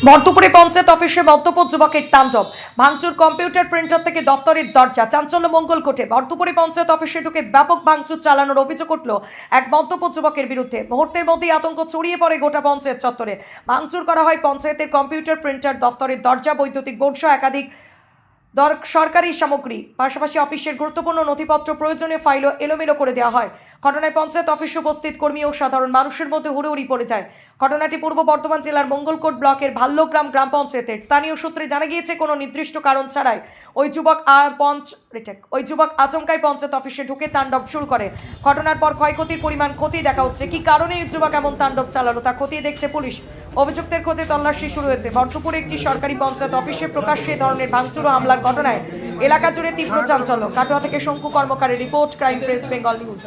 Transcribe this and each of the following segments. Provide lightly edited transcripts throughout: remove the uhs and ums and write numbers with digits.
ভরদুপুরে পঞ্চায়েত অফিসে মদ্যপ যুবকের তাণ্ডব, ভাঙচুর কম্পিউটার প্রিন্টার থেকে দফতরের দরজা, চাঞ্চল্য মঙ্গলকোটে। ভরদুপুরে পঞ্চায়েত অফিসে ঢুকে ব্যাপক ভাঙচুর চালানোর অভিযোগ উঠল এক মদ্যপ যুবকের বিরুদ্ধে। মুহূর্তের মধ্যেই আতঙ্ক ছড়িয়ে পড়ে গোটা পঞ্চায়েত চত্বরে। ভাঙচুর করা হয় পঞ্চায়েতের কম্পিউটার প্রিন্টার, দফতরের দরজা, বৈদ্যুতিক বোর্ড সহ একাধিক সরকারি সামগ্রী। পাশাপাশি অফিসের গুরুত্বপূর্ণ নথিপত্র, প্রয়োজনীয় ফাইলও এলোমেলো করে দেওয়া হয়। ঘটনায় পঞ্চায়েত অফিসে উপস্থিত কর্মী ও সাধারণ মানুষের মধ্যে হুড়োহুড়ি পড়ে যায়। ঘটনাটি পূর্ব বর্ধমান জেলার মঙ্গলকোট ব্লকের ভাল্যগ্রাম গ্রাম পঞ্চায়েতের। স্থানীয় সূত্রে জানা গিয়েছে, কোনো নির্দিষ্ট কারণ ছাড়াই ওই যুবক আচমকাই পঞ্চায়েত অফিসে ঢুকে তাণ্ডব শুরু করে। ঘটনার পর ক্ষয়ক্ষতির পরিমাণ খতিয়ে দেখা হচ্ছে। কি কারণে এই যুবক এমন তাণ্ডব চালালো তা খতিয়ে দেখছে পুলিশ। অভিযুক্তের খোঁজে তল্লাশি শুরু হয়েছে। ভরদুপুরে একটি সরকারি পঞ্চায়েত অফিসে প্রকাশ্যে এ ধরনের ভাঙচুর ও হামলার ঘটনায় এলাকা জুড়ে তীব্র চাঞ্চল্য। কাটোয়া থেকে শঙ্কু কর্মকারের report, crime press Bengal news.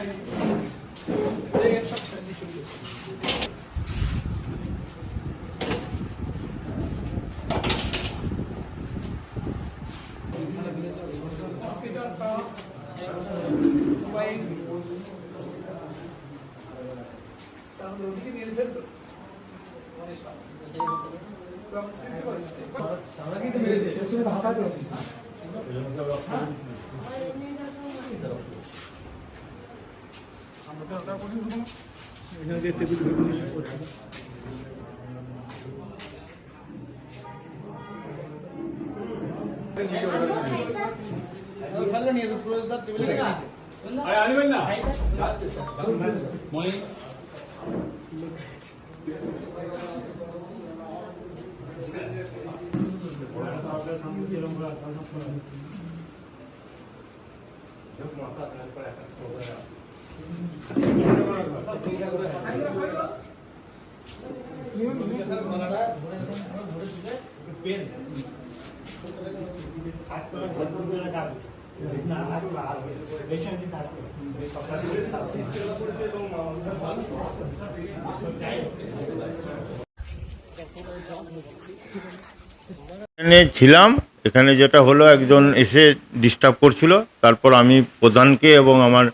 এখানে ছিলাম, এখানে যেটা হলো একজন এসে ডিস্টার্ব করছিল। তারপর আমি প্রধানকে এবং আমার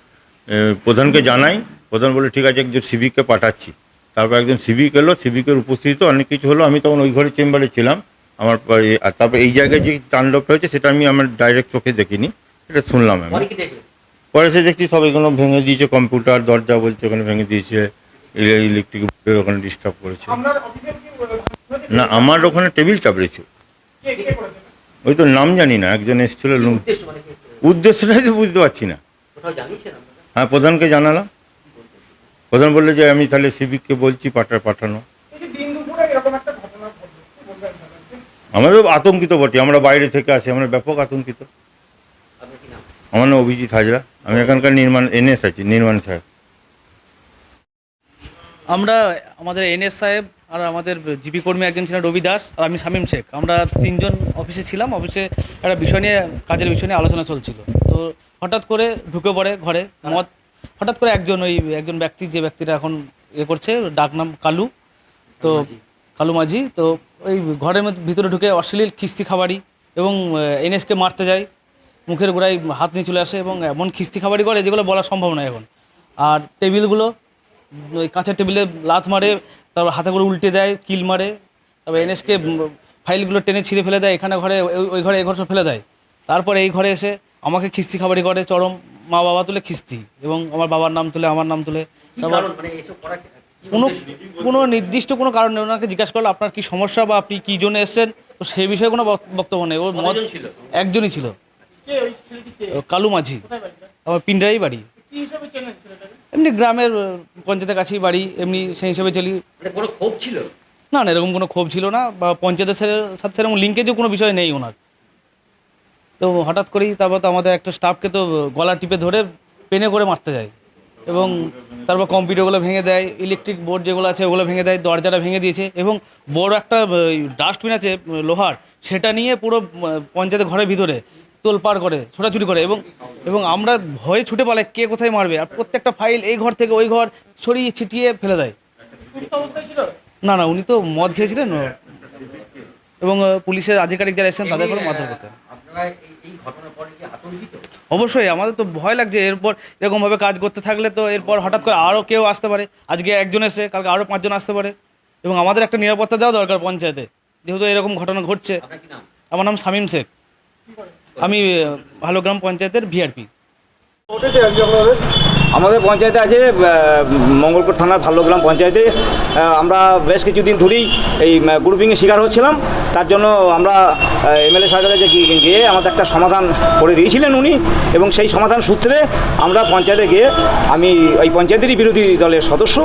প্রধানকে জানাই। প্রধান বলে ঠিক আছে, একজন সিভিককে পাঠাচ্ছি। তারপর একজন সিভিক এলো, সিভিকের উপস্থিত অনেক কিছু হলো। আমি তখন ওই ঘরে চেম্বারে ছিলাম। আমার আর তারপর এই জায়গায় যে তাণ্ডবটা হয়েছে সেটা আমি আমার ডাইরেক্ট চোখে দেখিনি, এটা শুনলাম আমি। পরে সে দেখছি সব এগুলো ভেঙে দিয়েছে, কম্পিউটার দরজা বলছে ওখানে ভেঙে দিয়েছে, ইলেকট্রিক বোর্ডের ওখানে ডিস্টার্ব করেছে। না, আমার ওখানে টেবিল চাপড়েছে। ওই তো নাম জানি না, একজন এসেছিল। উদ্দেশ্যটাই তো বুঝতে পারছি না। হ্যাঁ, প্রধানকে জানালাম। প্রধান বললে যে আমি তাহলে সিভিককে বলছি পাঠানো। আমরা তো আতঙ্কিত বটে, আমরা বাইরে থেকে আসি, আমরা ব্যাপক আতঙ্কিত। আমার নাম অভিজিৎ হাজরা, আমি এখানকার এনএস আছি, নির্মাণ সাহেব। আমরা আমাদের এনএস সাহেব আর আমাদের জিপি কর্মী একজন ছিলেন রবি দাস, আর আমি শামীম শেখ। আমরা তিনজন অফিসে ছিলাম। অফিসে একটা বিষয় নিয়ে, কাজের বিষয় নিয়ে আলোচনা চলছিল। তো হঠাৎ করে ঢুকে পড়ে ঘরে মদ। হঠাৎ করে একজন ব্যক্তি, যে ব্যক্তিটা এখন করছে, ডাক নাম কালু, তো কালু মাঝি, তো ওই ঘরের ভিতরে ঢুকে অশ্লীল খিস্তি খাবারি এবং এনএসকে মারতে যায়। মুখের গোড়ায় হাত নিয়ে চলে আসে এবং এমন খিস্তি খাবারি করে যেগুলো বলা সম্ভব নয় এখন। আর টেবিলগুলো, ওই কাঁচের টেবিলে লাথ মারে, তারপর হাতে করে উল্টে দেয়, কিল মারে। তারপর এনএসকে ফাইলগুলো টেনে ছিঁড়ে ফেলে দেয়, এখানে ঘরে, ওই ঘরে, এই ঘর সব ফেলে দেয়। তারপরে এই ঘরে এসে আমাকে খিস্তি খাবারি করে চরম। মা বাবা তুলে খিস্তি এবং আমার বাবার নাম তুলে, আমার নাম তুলে। তারপর কোনো নির্দিষ্ট কোনো কারণ নেই। ওনাকে জিজ্ঞাসা করলো আপনার কী সমস্যা বা আপনি কী জন্য এসেছেন, তো সেই বিষয়ে কোনো বক্তব্য নেই। ওর মত একজনই ছিল, কালু মাঝি। আমার পিন্ডারেই বাড়ি, এমনি গ্রামের পঞ্চায়েতের কাছেই বাড়ি, এমনি সেই হিসেবে চলি। কোনো ক্ষোভ ছিল না, এরকম কোনো ক্ষোভ ছিল না, বা পঞ্চায়েতের সাথে সেরকম লিঙ্কেজও কোনো বিষয় নেই ওনার। তো হঠাৎ করেই তারপর তো আমাদের একটা স্টাফকে তো গলা টিপে ধরে পেনে করে মারতে যায় এবং তারপর কম্পিউটারগুলো ভেঙে দেয়, ইলেকট্রিক বোর্ড যেগুলো আছে ওগুলো ভেঙে দেয়, দরজাটা ভেঙে দিয়েছে এবং বড় একটা ডাস্টবিন আছে লোহার, সেটা নিয়ে পুরো পঞ্চায়েতের ঘরের ভিতরে তোলপাড় করে, ছোটাছুটি করে এবং আমরা ভয়ে ছুটে পালাই কে কোথায় মারবে। আর প্রত্যেকটা ফাইল এই ঘর থেকে ওই ঘর ছড়িয়ে ছিটিয়ে ফেলে দেয়। না, উনি তো মদ খেয়েছিলেন এবং পুলিশের আধিকারিক যারা এসেছেন তাদের করে মারধর করতেন। অবশ্যই আমাদের তো ভয় লাগছে, এরপর এরকমভাবে কাজ করতে থাকলে তো এরপর হঠাৎ করে আরও কেউ আসতে পারে। আজকে একজন এসে কালকে আরও 5 জন আসতে পারে এবং আমাদের একটা নিরাপত্তা দেওয়া দরকার পঞ্চায়েতে, যেহেতু এরকম ঘটনা ঘটছে। আমার নাম শামীম শেখ, আমি ভালোগ্রাম পঞ্চায়েতের ভিআরপি। আমাদের পঞ্চায়েতে আছে মঙ্গলকোট থানার ভাল্যগ্রাম পঞ্চায়েতে আমরা বেশ কিছুদিন ধরেই এই গ্রুপিংয়ের শিকার হচ্ছিলাম। তার জন্য আমরা এমএলএ সাহেবের কাছে গিয়ে আমাদের একটা সমাধান করে দিয়েছিলেন উনি, এবং সেই সমাধান সূত্রে আমরা পঞ্চায়েতে গিয়ে আমি ওই পঞ্চায়েতেরই বিরোধী দলের সদস্য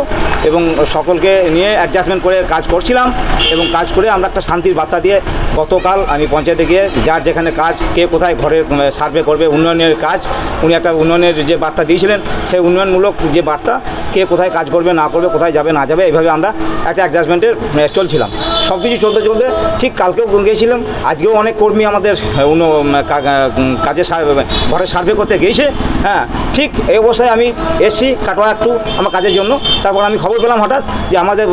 এবং সকলকে নিয়ে অ্যাডজাস্টমেন্ট করে কাজ করছিলাম, এবং কাজ করে আমরা একটা শান্তির বার্তা দিয়ে গতকাল আমি পঞ্চায়েতে গিয়ে যার যেখানে কাজ, কে কোথায় ঘরে সার্ভে করবে, উন্নয়নের কাজ, উনি একটা উন্নয়নের যে বার্তা দিয়েছিলেন সেই উন্নয়নমূলক যে বার্তা, কে কোথায় কাজ করবে না করবে, কোথায় যাবে না যাবে, এইভাবে আমরা একটা অ্যাডজাস্টমেন্টের চলছিলাম। সব কিছু চলতে চলতে ঠিক কালকেও গিয়েছিলাম, আজকেও অনেক কর্মী আমাদের কাজে ঘরে সার্ভে করতে গিয়েছে। হ্যাঁ, ঠিক এই অবস্থায় আমি এসছি কাটোয়া একটু আমার কাজের জন্য। তারপর আমি খবর পেলাম হঠাৎ যে আমাদের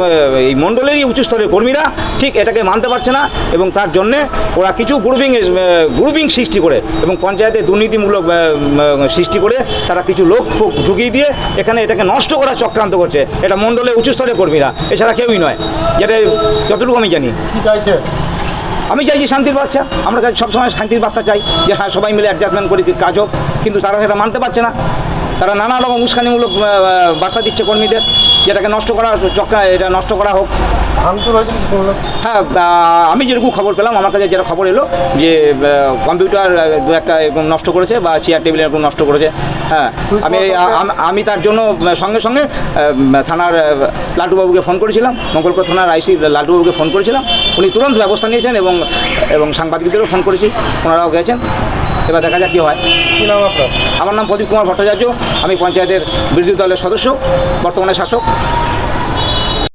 এই মণ্ডলেরই উঁচু স্তরের কর্মীরা ঠিক এটাকে মানতে পারছে না, এবং তার জন্যে ওরা কিছু গ্রুপিং সৃষ্টি করে এবং পঞ্চায়েতে দুর্নীতিমূলক সৃষ্টি করে তারা কিছু লোক ঢুকিয়ে দিয়ে এখানে এটাকে নষ্ট করার চক্রান্ত করছে। এটা মণ্ডলের উঁচু স্তরের কর্মীরা, এছাড়া কেউই নয়, যেটা যতটুকু আমি জানি। কি চাইছে? আমি চাইছি শান্তির বার্তা। আমরা সবসময় শান্তির বার্তা চাই যে হ্যাঁ সবাই মিলে অ্যাডজাস্টমেন্ট করি, কাজ হোক, কিন্তু তারা সেটা মানতে পারছে না। তারা নানা রকম উস্কানিমূলক বার্তা দিচ্ছে কর্মীদের, যেটাকে নষ্ট করা এটা নষ্ট করা হোক। ভাঙচুর হয়েছে কিছু বললো? হ্যাঁ, আমি যেরকম খবর পেলাম, আমার কাছে যেটা খবর এলো যে কম্পিউটার দু একটা এরকম নষ্ট করেছে বা চেয়ার টেবিল এরকম নষ্ট করেছে। হ্যাঁ, আমি তার জন্য সঙ্গে সঙ্গে থানার লাল্টুবাবুকে ফোন করেছিলাম, মঙ্গলকোট থানার আইসি লাল্টুবাবুকে ফোন করেছিলাম। উনি তুরন্ত ব্যবস্থা নিয়েছেন এবং সাংবাদিকদেরও ফোন করেছি, ওনারাও গেছেন। এবার দেখা যাক কী হয়। কী নাম আপনার? আমার নাম প্রদীপ কুমার ভট্টাচার্য, আমি পঞ্চায়েতের বিরোধী দলের সদস্য, বর্তমানে শাসক।